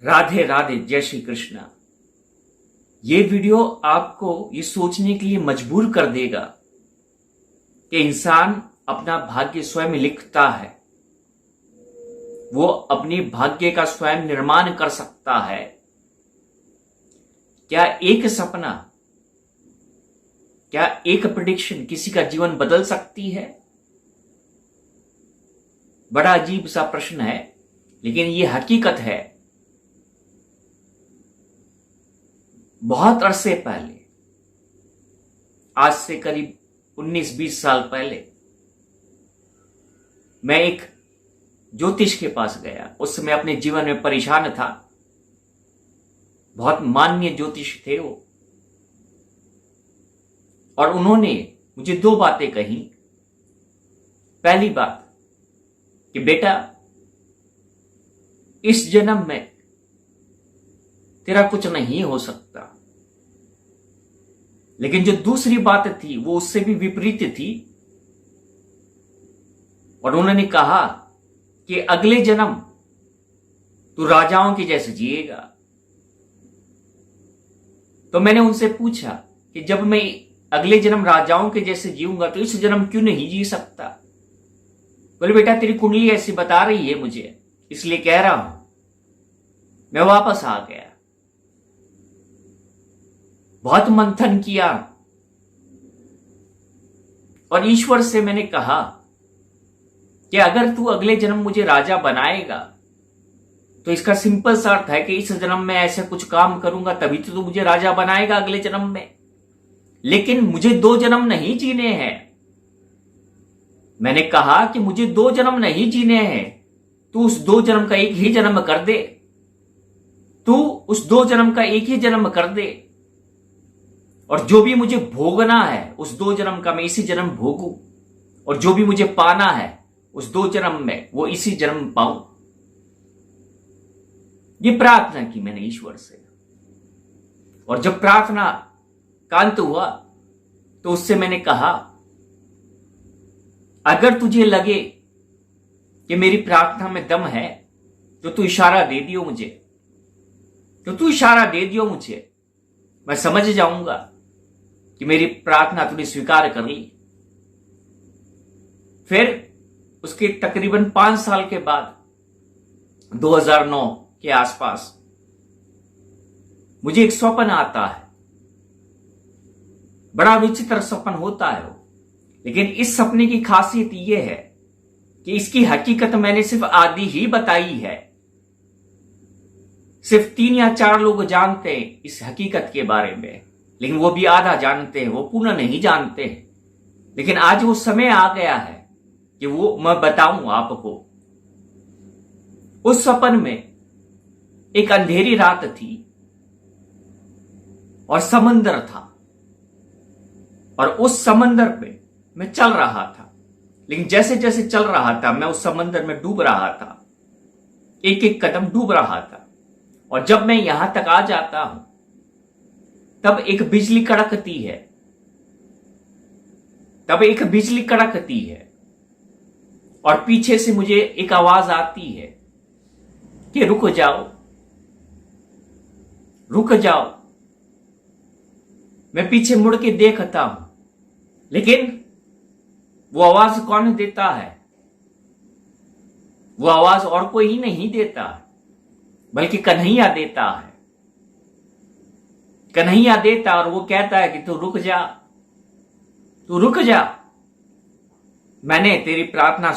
राधे राधे, जय श्री कृष्ण। ये वीडियो आपको ये सोचने के लिए मजबूर कर देगा कि इंसान अपना भाग्य स्वयं लिखता है, वो अपने भाग्य का स्वयं निर्माण कर सकता है। क्या एक सपना, क्या एक प्रेडिक्शन किसी का जीवन बदल सकती है? बड़ा अजीब सा प्रश्न है, लेकिन ये हकीकत है। बहुत अरसे पहले, आज से करीब 19-20 साल पहले, मैं एक ज्योतिष के पास गया। उस समय अपने जीवन में परेशान था। बहुत माननीय ज्योतिष थे वो, और उन्होंने मुझे 2 बातें कही। पहली बात कि बेटा, इस जन्म में तेरा कुछ नहीं हो सकता। लेकिन जो दूसरी बात थी वो उससे भी विपरीत थी, और उन्होंने कहा कि अगले जन्म तू राजाओं के जैसे जिएगा। तो मैंने उनसे पूछा कि जब मैं अगले जन्म राजाओं के जैसे जीऊंगा तो इस जन्म क्यों नहीं जी सकता? बोले बेटा, तेरी कुंडली ऐसी बता रही है मुझे, इसलिए कह रहा हूं। मैं वापस आ गया, बहुत मंथन किया, और ईश्वर से मैंने कहा कि अगर तू अगले जन्म मुझे राजा बनाएगा तो इसका सिंपल सा अर्थ है कि इस जन्म में ऐसे कुछ काम करूंगा तभी तो तू मुझे राजा बनाएगा अगले जन्म में। लेकिन मुझे 2 जन्म नहीं जीने हैं। मैंने कहा कि मुझे 2 जन्म नहीं जीने हैं, तू उस 2 जन्म का एक ही जन्म कर दे। तू उस 2 जन्म का एक ही जन्म कर दे, और जो भी मुझे भोगना है उस 2 जन्म का मैं इसी जन्म भोगूं, और जो भी मुझे पाना है उस 2 जन्म में वो इसी जन्म पाऊं। ये प्रार्थना की मैंने ईश्वर से, और जब प्रार्थना का अंत हुआ तो उससे मैंने कहा, अगर तुझे लगे कि मेरी प्रार्थना में दम है तो तू इशारा दे दियो मुझे, मैं समझ जाऊंगा कि मेरी प्रार्थना तूने स्वीकार कर ली। फिर उसके तकरीबन 5 साल के बाद, 2009 के आसपास, मुझे एक स्वप्न आता है। बड़ा विचित्र स्वप्न होता है वो, लेकिन इस सपने की खासियत यह है कि इसकी हकीकत मैंने सिर्फ आधी ही बताई है। सिर्फ 3 या 4 लोग जानते हैं इस हकीकत के बारे में, लेकिन वो भी आधा जानते हैं, वो पूर्ण नहीं जानते हैं। लेकिन आज वो समय आ गया है कि वो मैं बताऊं आपको। उस सपन में एक अंधेरी रात थी और समंदर था, और उस समंदर पे मैं चल रहा था। लेकिन जैसे जैसे चल रहा था मैं उस समंदर में डूब रहा था, एक एक कदम डूब रहा था। और जब मैं यहां तक आ जाता हूं तब एक बिजली कड़कती है, और पीछे से मुझे एक आवाज आती है कि रुक जाओ। मैं पीछे मुड़ के देखता हूं, लेकिन वो आवाज कौन देता है? वो आवाज और कोई ही नहीं देता, बल्कि कन्हैया देता है। और वो कहता है कि तू रुक जा, मैंने तेरी प्रार्थना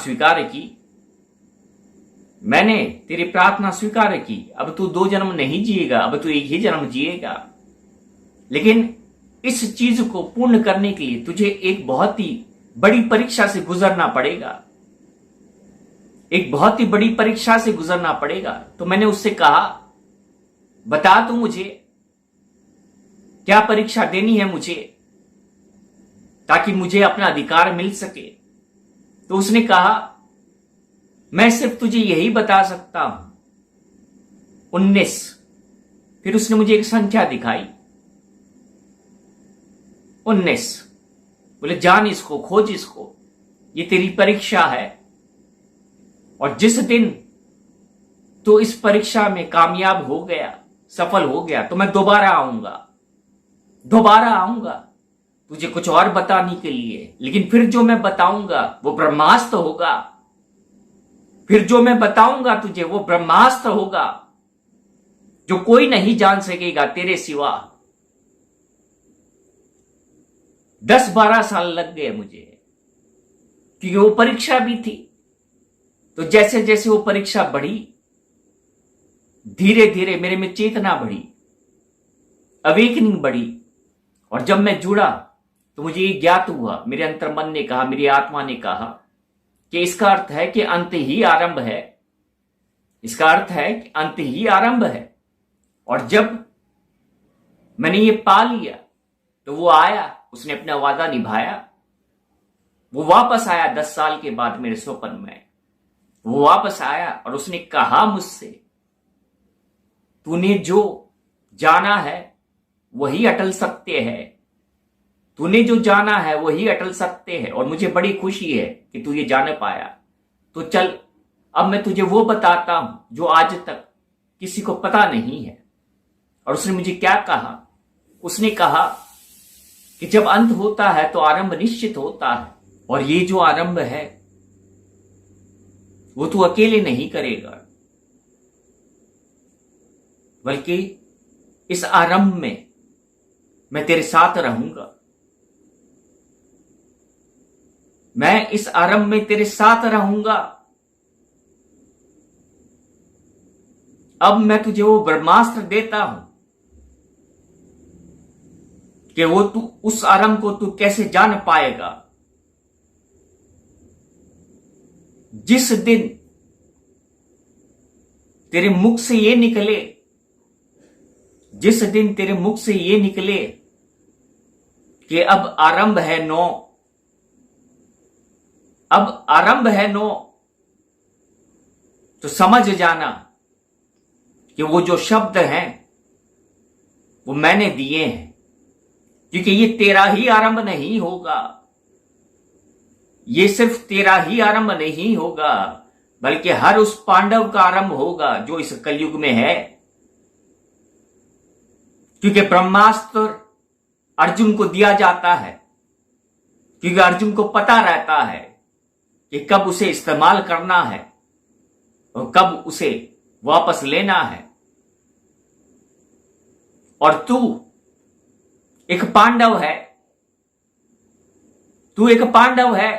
स्वीकार की। अब तू 2 जन्म नहीं जिएगा, अब तू एक ही जन्म जिएगा। लेकिन इस चीज को पूर्ण करने के लिए तुझे एक बहुत ही बड़ी परीक्षा से गुजरना पड़ेगा। तो मैंने उससे कहा, बता तू मुझे क्या परीक्षा देनी है मुझे, ताकि मुझे अपना अधिकार मिल सके। तो उसने कहा, मैं सिर्फ तुझे यही बता सकता हूं, 19। फिर उसने मुझे एक संख्या दिखाई, 19। बोले जान इसको, खोज इसको, ये तेरी परीक्षा है। और जिस दिन तो इस परीक्षा में कामयाब हो गया, सफल हो गया, तो मैं दोबारा आऊंगा तुझे कुछ और बताने के लिए। लेकिन फिर जो मैं बताऊंगा वो ब्रह्मास्त्र होगा। फिर जो मैं बताऊंगा तुझे वो ब्रह्मास्त्र होगा, जो कोई नहीं जान सकेगा तेरे सिवा। 10-12 साल लग गए मुझे, क्योंकि वो परीक्षा भी थी। तो जैसे जैसे वो परीक्षा बढ़ी, धीरे धीरे मेरे में चेतना बढ़ी, अवेकनिंग बढ़ी। और जब मैं जुड़ा तो मुझे ये ज्ञात हुआ, मेरे अंतर्मन ने कहा, मेरी आत्मा ने कहा कि इसका अर्थ है कि अंत ही आरंभ है। इसका अर्थ है कि अंत ही आरंभ है। और जब मैंने ये पा लिया तो वो आया, उसने अपना वादा निभाया। वो वापस आया 10 साल के बाद मेरे स्वप्न में। वो वापस आया और उसने कहा मुझसे, तूने जो जाना है वही अटल सत्य है। तूने जो जाना है वही अटल सत्य है। और मुझे बड़ी खुशी है कि तू ये जान पाया। तो चल, अब मैं तुझे वो बताता हूं जो आज तक किसी को पता नहीं है। और उसने मुझे क्या कहा? उसने कहा कि जब अंत होता है तो आरंभ निश्चित होता है। और ये जो आरंभ है वो तू अकेले नहीं करेगा, बल्कि इस आरंभ में मैं तेरे साथ रहूंगा। मैं इस आरंभ में तेरे साथ रहूंगा। अब मैं तुझे वो ब्रह्मास्त्र देता हूं कि वो तू उस आरंभ को तू कैसे जान पाएगा। जिस दिन तेरे मुख से ये निकले, जिस दिन तेरे मुख से ये निकले कि अब आरंभ है नौ, अब आरंभ है नौ, तो समझ जाना कि वो जो शब्द हैं वो मैंने दिए हैं। क्योंकि ये तेरा ही आरंभ नहीं होगा, ये सिर्फ तेरा ही आरंभ नहीं होगा, बल्कि हर उस पांडव का आरंभ होगा जो इस कलयुग में है। क्योंकि ब्रह्मास्त्र अर्जुन को दिया जाता है, क्योंकि अर्जुन को पता रहता है कि कब उसे इस्तेमाल करना है और कब उसे वापस लेना है। और तू एक पांडव है, तू एक पांडव है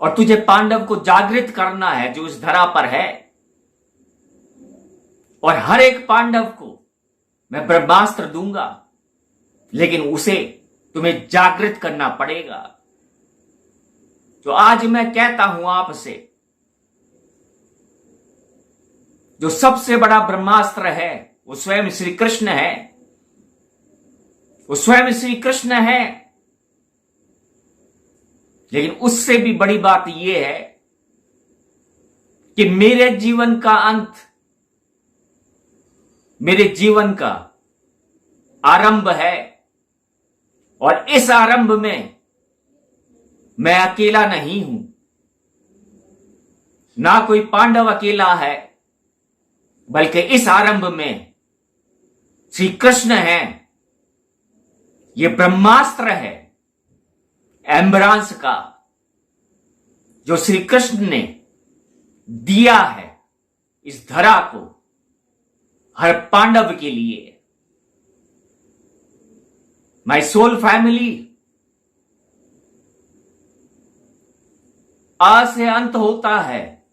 और तुझे पांडव को जागृत करना है जो इस धरा पर है। और हर एक पांडव को मैं ब्रह्मास्त्र दूंगा, लेकिन उसे तुम्हें जागृत करना पड़ेगा। तो आज मैं कहता हूं आपसे, जो सबसे बड़ा ब्रह्मास्त्र है वो स्वयं श्री कृष्ण है। वो स्वयं श्री कृष्ण है। लेकिन उससे भी बड़ी बात यह है कि मेरे जीवन का अंत, मेरे जीवन का आरंभ है। और इस आरंभ में मैं अकेला नहीं हूं, ना कोई पांडव अकेला है, बल्कि इस आरंभ में श्री कृष्ण है। यह ब्रह्मास्त्र है एम्बरांस का, जो श्री कृष्ण ने दिया है इस धरा को हर पांडव के लिए। माय सोल फैमिली, आ से अंत होता है,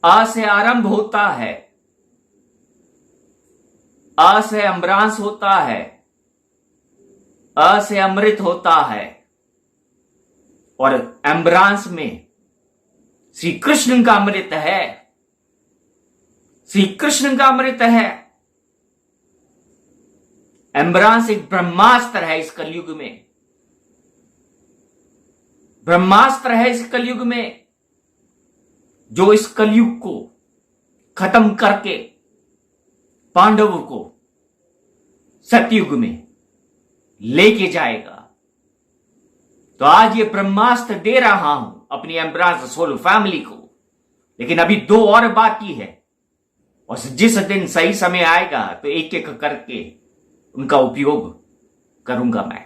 आ से आरंभ होता है, आ से अम्बरांस होता है, अ से अमृत होता है। और अम्बरांस में श्री कृष्ण का अमृत है, श्री कृष्ण का अमृत है। अम्बरांस एक ब्रह्मास्त्र है इस कलयुग में, ब्रह्मास्त्र है इस कलयुग में, जो इस कलयुग को खत्म करके पांडवों को सतयुग में लेके जाएगा। तो आज ये ब्रह्मास्त्र दे रहा हूं अपनी एम्बरांस सोल फैमिली को, लेकिन अभी 2 और बाकी है, और जिस दिन सही समय आएगा तो एक एक करके उनका उपयोग करूंगा मैं।